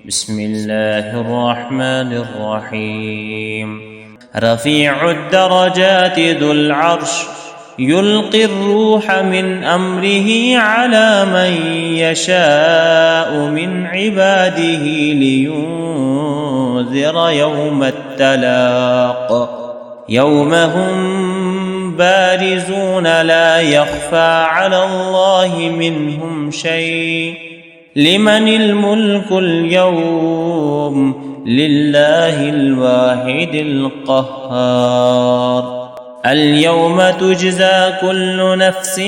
بسم الله الرحمن الرحيم. رفيع الدرجات ذو العرش يلقي الروح من أمره على من يشاء من عباده لينذر يوم التلاق يوم هم بارزون لا يخفى على الله منهم شيء. لمن الملك اليوم؟ لله الواحد القهار. اليوم تجزى كل نفس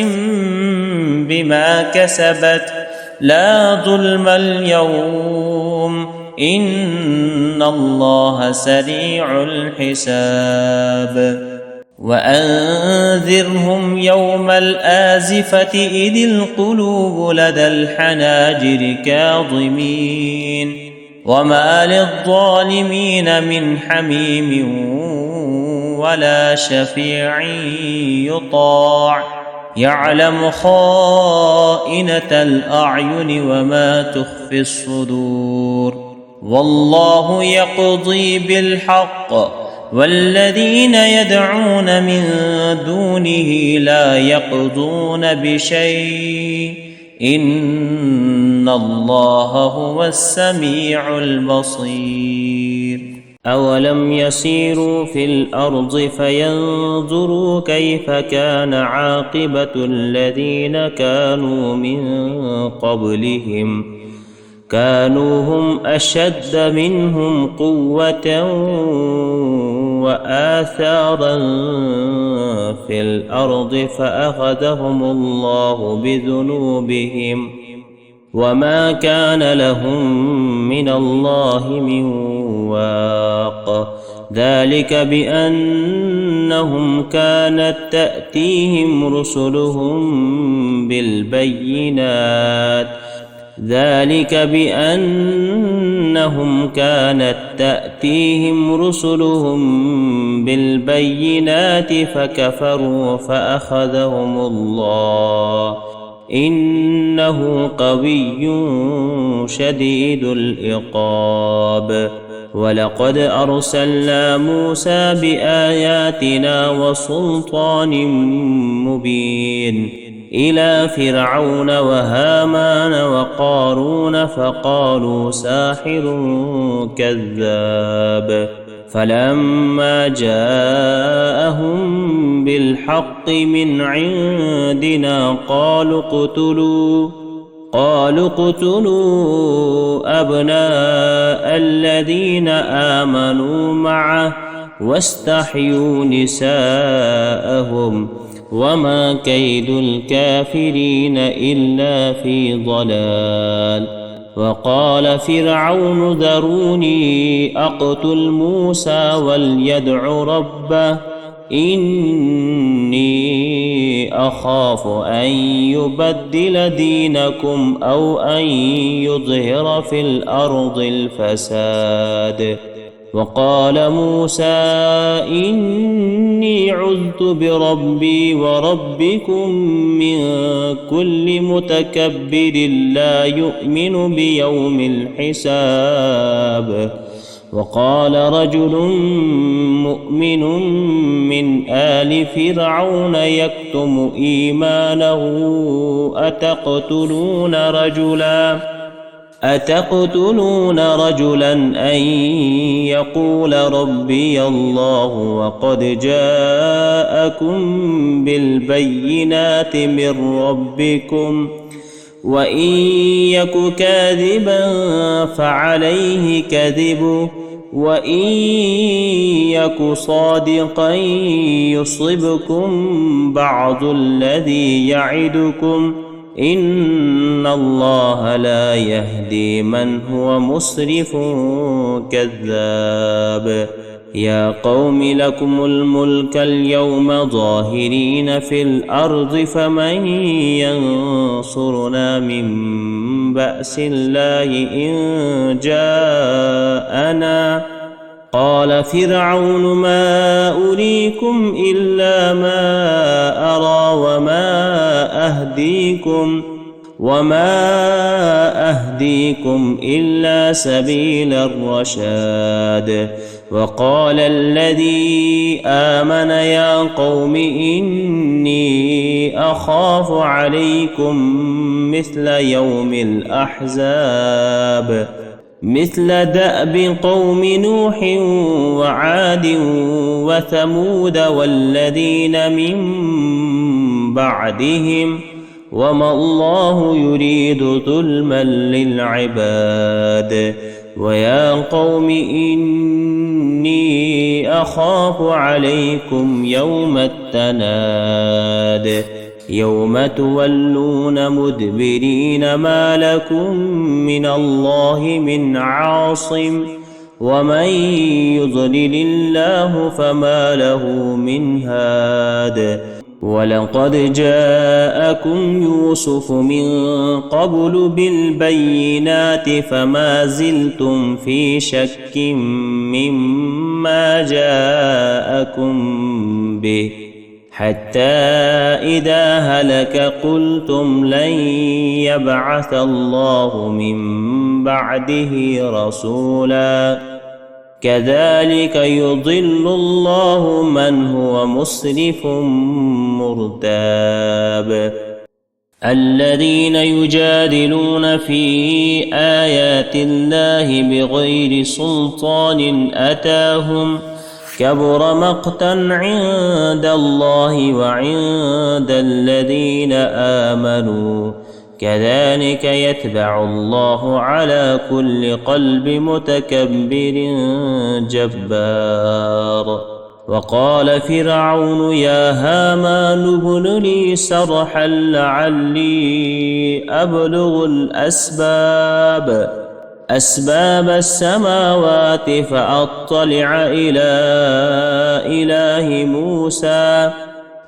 بما كسبت لا ظلم اليوم إن الله سريع الحساب. وأنذرهم يوم الآزفة إذ القلوب لدى الحناجر كاظمين وما للظالمين من حميم ولا شفيع يطاع يعلم خائنة الأعين وما تخفي الصدور. والله يقضي بالحق والذين يدعون من دونه لا يقضون بشيء إن الله هو السميع البصير. أولم يسيروا في الأرض فينظروا كيف كان عاقبة الذين كانوا من قبلهم كانوا هم أشد منهم قوة وآثارا في الأرض فأخذهم الله بذنوبهم وما كان لهم من الله من واق. ذلك بأنهم كانت تأتيهم رسلهم بالبينات فكفروا فأخذهم الله إنه قوي شديد العقاب. ولقد أرسلنا موسى بآياتنا وسلطان مبين إلى فرعون وهامان وقارون فقالوا ساحر كذاب. فلما جاءهم بالحق من عندنا قالوا اقتلوا أبناء الذين آمنوا معه واستحيوا نساءهم وما كيد الكافرين إلا في ضلال. وقال فرعون ذروني أقتل موسى وليدع ربه إني أخاف أن يبدل دينكم أو أن يظهر في الأرض الفساد. وقال موسى إني عذت بربي وربكم من كل متكبر لا يؤمن بيوم الحساب. وقال رجل مؤمن من آل فرعون يكتم إيمانه أتقتلون رجلا أن يقول ربي الله وقد جاءكم بالبينات من ربكم وإن يك كاذبا فعليه كذبه وإن يك صادقا يصبكم بعض الذي يعدكم إن الله لا يهدي من هو مسرف كذاب. يا قوم لكم الملك اليوم ظاهرين في الأرض فمن ينصرنا من بأس الله إن جاءنا. قال فرعون ما أريكم إلا ما أرى وما أهديكم وما أهديكم إلا سبيل الرشاد. وقال الذي آمن يا قوم إني أخاف عليكم مثل يوم الأحزاب مثل دأب قوم نوح وعاد وثمود والذين من بعدهم وما الله يريد ظلما للعباد. ويا قوم إني أخاف عليكم يوم التناد يوم تولون مدبرين ما لكم من الله من عاصم ومن يضلل الله فما له من هاد. ولقد جاءكم يوسف من قبل بالبينات فما زلتم في شك مما جاءكم به حتى إذا هلك قلتم لن يبعث الله من بعده رسولا كذلك يضل الله من هو مسرف مرتاب. الذين يجادلون في آيات الله بغير سلطان أتاهم كبر مقتا عند الله وعند الذين آمنوا كذلك يتبع الله على كل قلب متكبر جبار. وقال فرعون يا هامان ابن لي صرحا لعلي أبلغ أسباب السماوات فأطلع إلى إله موسى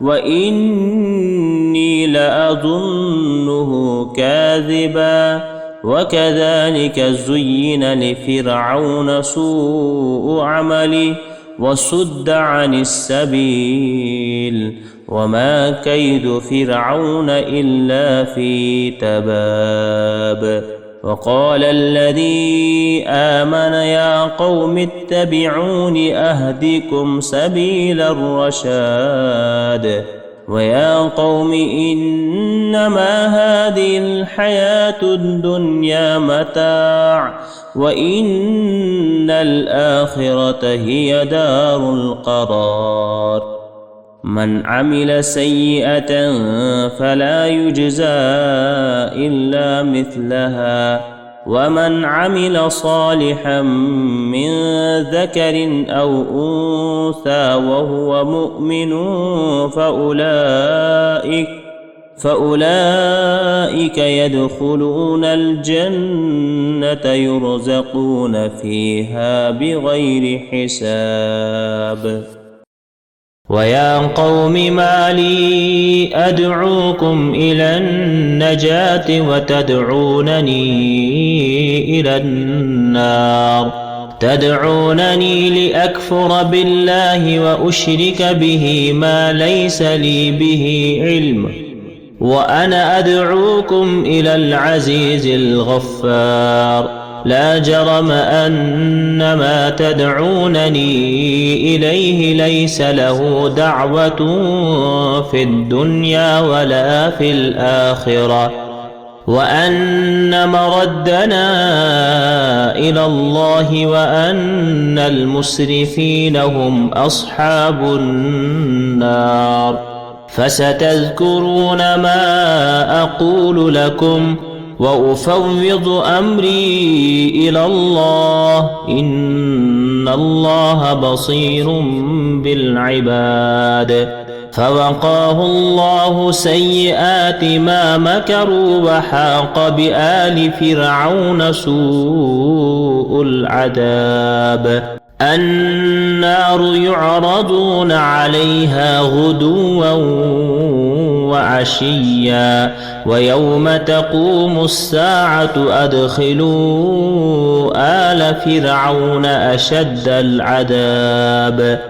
وإني لأظنه كاذبا. وكذلك زين لفرعون سوء عمله وصد عن السبيل وما كيد فرعون إلا في تباب. وقال الذي آمن يا قوم اتبعون أهدكم سبيل الرشاد. ويا قوم إنما هذه الحياة الدنيا متاع وإن الآخرة هي دار القرار. من عمل سيئة فلا يجزى إلا مثلها ومن عمل صالحا من ذكر أو أنثى وهو مؤمن فأولئك يدخلون الجنة يرزقون فيها بغير حساب. ويا قوم ما لي أدعوكم إلى النجاة وتدعونني إلى النار تدعونني لأكفر بالله وأشرك به ما ليس لي به علم وأنا أدعوكم إلى العزيز الغفار. لا جرم أن ما تدعونني إليه ليس له دعوة في الدنيا ولا في الآخرة وأن مردنا إلى الله وأن المسرفين هم أصحاب النار. فستذكرون ما أقول لكم وأفوض أمري إلى الله إن الله بصير بالعباد. فوقاه الله سيئات ما مكروا وحاق بآل فرعون سوء العذاب. النار يعرضون عليها غدوا وعشيا ويوم تقوم الساعة أدخلوا آل فرعون أشد العذاب.